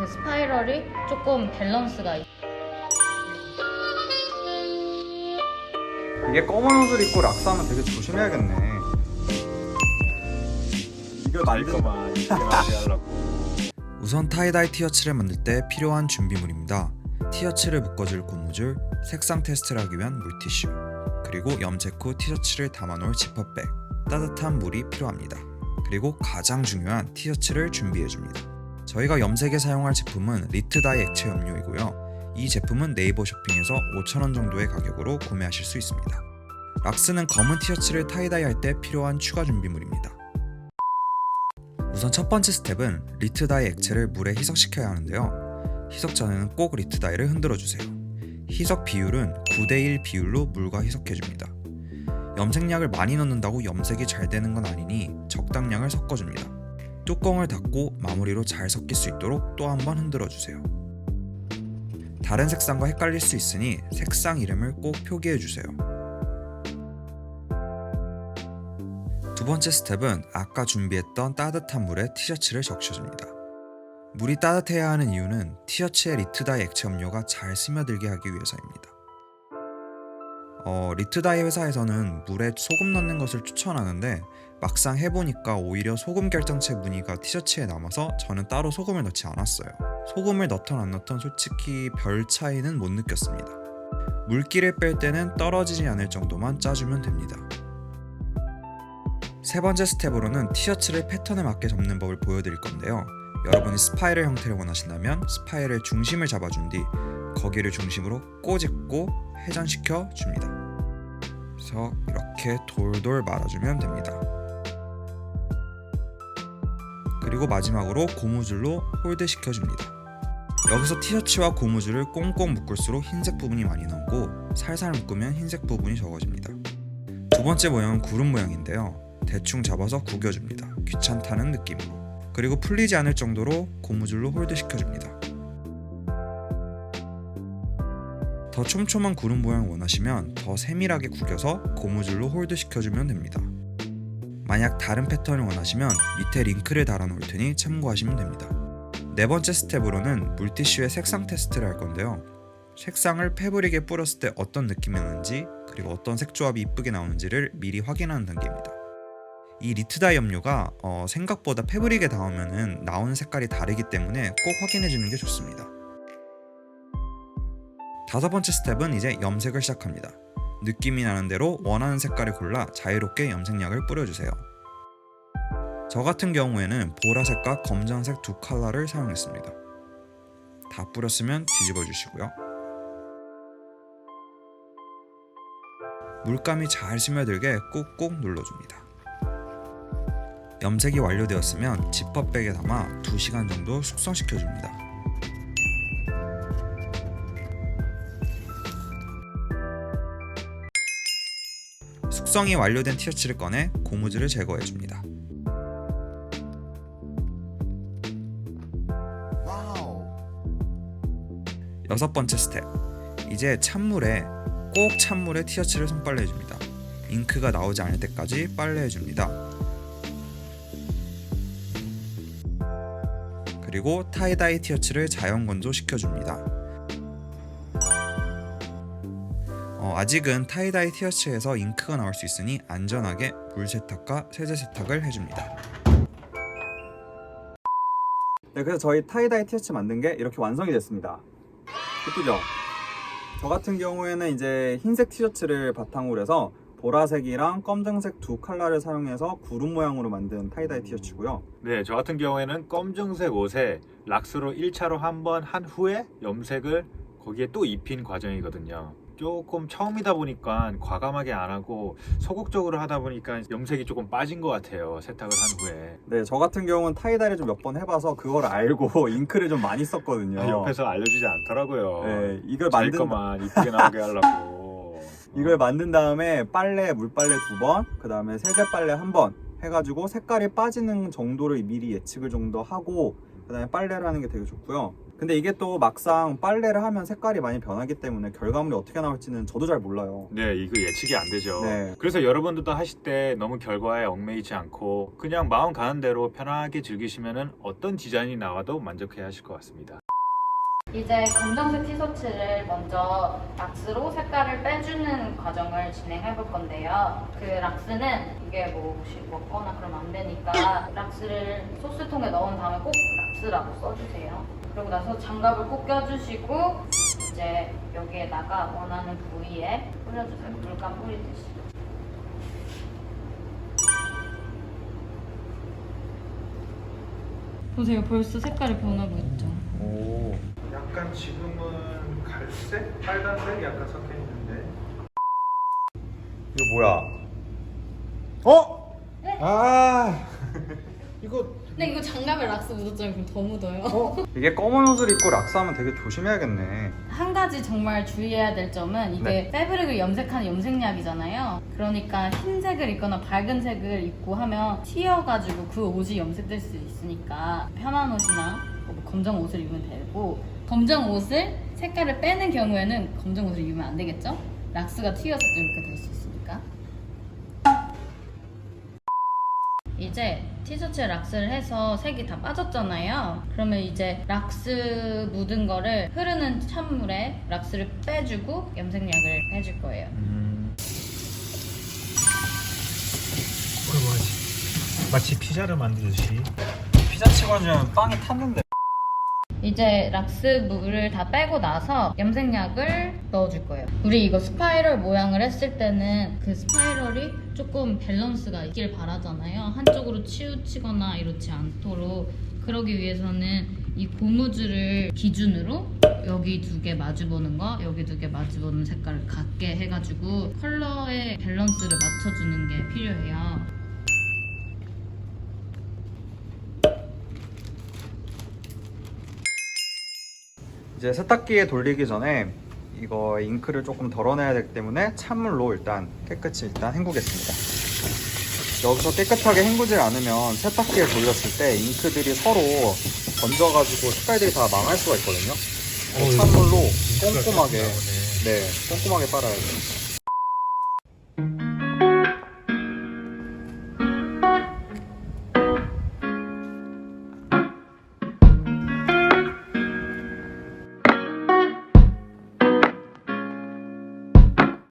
그 스파이럴이 조금 밸런스가 이게 검은 옷을 입고 락스하면 되게 조심해야겠네. 이걸 말거만 이렇게 하려고. 우선 타이다이 티셔츠를 만들 때 필요한 준비물입니다. 티셔츠를 묶어줄 고무줄, 색상 테스트를 하기 위한 물티슈, 그리고 염색 후 티셔츠를 담아놓을 지퍼백, 따뜻한 물이 필요합니다. 그리고 가장 중요한 티셔츠를 준비해줍니다. 저희가 염색에 사용할 제품은 리트다이 액체 염료이고요. 이 제품은 네이버 쇼핑에서 5,000원 정도의 가격으로 구매하실 수 있습니다. 락스는 검은 티셔츠를 타이다이 할 때 필요한 추가 준비물입니다. 우선 첫 번째 스텝은 리트다이 액체를 물에 희석시켜야 하는데요. 희석 전에는 꼭 리트다이를 흔들어주세요. 희석 비율은 9:1 비율로 물과 희석해줍니다. 염색약을 많이 넣는다고 염색이 잘 되는 건 아니니 적당량을 섞어줍니다. 뚜껑을 닫고 마무리로 잘 섞일 수 있도록 또 한 번 흔들어주세요. 다른 색상과 헷갈릴 수 있으니 색상 이름을 꼭 표기해주세요. 두 번째 스텝은 아까 준비했던 따뜻한 물에 티셔츠를 적셔줍니다. 물이 따뜻해야 하는 이유는 티셔츠에 리트다이 액체 염료가 잘 스며들게 하기 위해서입니다. 리트다이 회사에서는 물에 소금 넣는 것을 추천하는데 막상 해보니까 오히려 소금 결정체 무늬가 티셔츠에 남아서 저는 따로 소금을 넣지 않았어요. 소금을 넣던 안 넣던 솔직히 별 차이는 못 느꼈습니다. 물기를 뺄 때는 떨어지지 않을 정도만 짜주면 됩니다. 세 번째 스텝으로는 티셔츠를 패턴에 맞게 접는 법을 보여드릴 건데요. 여러분이 스파이럴 형태를 원하신다면 스파이럴 중심을 잡아준 뒤 거기를 중심으로 꼬집고 회전시켜 줍니다. 그래서 이렇게 돌돌 말아주면 됩니다. 그리고 마지막으로 고무줄로 홀드 시켜줍니다. 여기서 티셔츠와 고무줄을 꽁꽁 묶을수록 흰색 부분이 많이 나오고 살살 묶으면 흰색 부분이 적어집니다. 두 번째 모양은 구름 모양인데요. 대충 잡아서 구겨줍니다. 귀찮다는 느낌으로. 그리고 풀리지 않을 정도로 고무줄로 홀드 시켜줍니다. 더 촘촘한 구름 모양을 원하시면 더 세밀하게 구겨서 고무줄로 홀드 시켜주면 됩니다. 만약 다른 패턴을 원하시면 밑에 링크를 달아놓을 테니 참고하시면 됩니다. 네 번째 스텝으로는 물티슈에 색상 테스트를 할 건데요. 색상을 패브릭에 뿌렸을 때 어떤 느낌이 나는지 그리고 어떤 색 조합이 이쁘게 나오는지를 미리 확인하는 단계입니다. 이 리트다이 염료가 생각보다 패브릭에 닿으면 나오는 색깔이 다르기 때문에 꼭 확인해주는 게 좋습니다. 다섯 번째 스텝은 이제 염색을 시작합니다. 느낌이 나는 대로 원하는 색깔을 골라 자유롭게 염색약을 뿌려주세요. 저 같은 경우에는 보라색과 검정색 두 컬러를 사용했습니다. 다 뿌렸으면 뒤집어 주시고요. 물감이 잘 스며들게 꾹꾹 눌러줍니다. 염색이 완료되었으면 지퍼백에 담아 2시간 정도 숙성시켜줍니다. 숙성이 완료된 티셔츠를 꺼내 고무줄을 제거해줍니다. 여섯 번째 스텝. 이제 꼭 찬물에 티셔츠를 손빨래해줍니다. 잉크가 나오지 않을 때까지 빨래해줍니다. 그리고 타이다이 티셔츠를 자연 건조 시켜줍니다. 아직은 타이다이 티셔츠에서 잉크가 나올 수 있으니 안전하게 물 세탁과 세제 세탁을 해줍니다. 네, 그래서 저희 타이다이 티셔츠 만든 게 이렇게 완성이 됐습니다. 예쁘죠? 저 같은 경우에는 이제 흰색 티셔츠를 바탕으로 해서 보라색이랑 검정색 두 컬러를 사용해서 구름 모양으로 만든 타이다이 티셔츠고요. 네, 저 같은 경우에는 검정색 옷에 락스로 1차로 한번 한 후에 염색을 거기에 또 입힌 과정이거든요. 조금 처음이다 보니까 과감하게 안 하고 소극적으로 하다 보니까 염색이 조금 빠진 것 같아요. 세탁을 한 후에. 네, 저 같은 경우는 타이다이를 좀 몇 번 해봐서 그걸 알고 잉크를 좀 많이 썼거든요. 옆에서 알려주지 않더라고요. 네, 이걸 자기 만든 것만 이쁘게 나오게 하려고. 이걸 만든 다음에 물빨래 2번, 그 다음에 세제 빨래 1번 해가지고 색깔이 빠지는 정도를 미리 예측을 정도 하고 그 다음에 빨래를 하는 게 되게 좋고요. 근데 이게 또 막상 빨래를 하면 색깔이 많이 변하기 때문에 결과물이 어떻게 나올지는 저도 잘 몰라요. 네, 이거 예측이 안 되죠. 네. 그래서 여러분들도 하실 때 너무 결과에 얽매이지 않고 그냥 마음 가는 대로 편하게 즐기시면은 어떤 디자인이 나와도 만족해 하실 것 같습니다. 이제 검정색 티셔츠를 먼저 락스로 색깔을 빼주는 과정을 진행해 볼 건데요. 그 락스는 이게 뭐 혹시 먹거나 그러면 안 되니까 락스를 소스통에 넣은 다음에 꼭 락스라고 써주세요. 그리고 나서 장갑을 꼭 껴주시고 이제 여기에다가 원하는 부위에 뿌려주세요. 물감 뿌리듯이. 보세요. 벌써 색깔이 변하고 있죠. 오. 약간 지금은 갈색, 빨간색 약간 섞여 있는데. 이거 뭐야? 어? 네? 아. 이거 근데 이거 장갑에 락스 묻었잖아요. 그럼 더 묻어요. 이게 검은 옷을 입고 락스하면 되게 조심해야겠네. 한 가지 정말 주의해야 될 점은 이게 패브릭을 염색하는 염색약이잖아요. 그러니까 흰색을 입거나 밝은 색을 입고 하면 튀어가지고 그 옷이 염색될 수 있으니까 편한 옷이나 뭐 검정 옷을 입으면 되고, 검정 옷을 색깔을 빼는 경우에는 검정 옷을 입으면 안 되겠죠? 락스가 튀어서 또 이렇게 될 수 있으니까. 이제 티셔츠에 락스를 해서 색이 다 빠졌잖아요. 그러면 이제 락스 묻은 거를 흐르는 찬물에 락스를 빼주고 염색약을 해줄 거예요. 마치 피자를 만들듯이. 피자 치고 앉으면 빵이 탔는데. 이제 락스 물을 다 빼고 나서 염색약을 넣어줄 거예요. 우리 이거 스파이럴 모양을 했을 때는 그 스파이럴이 조금 밸런스가 있길 바라잖아요. 한쪽으로 치우치거나 이렇지 않도록. 그러기 위해서는 이 고무줄을 기준으로 여기 두 개 마주보는 거, 여기 두 개 마주보는 색깔을 같게 해가지고 컬러의 밸런스를 맞춰주는 게 필요해요. 이제 세탁기에 돌리기 전에 이거 잉크를 조금 덜어내야 되기 때문에 찬물로 일단 깨끗이 헹구겠습니다. 여기서 깨끗하게 헹구질 않으면 세탁기에 돌렸을 때 잉크들이 서로 번져가지고 색깔들이 다 망할 수가 있거든요. 찬물로 꼼꼼하게, 꼼꼼하게 빨아야 돼요.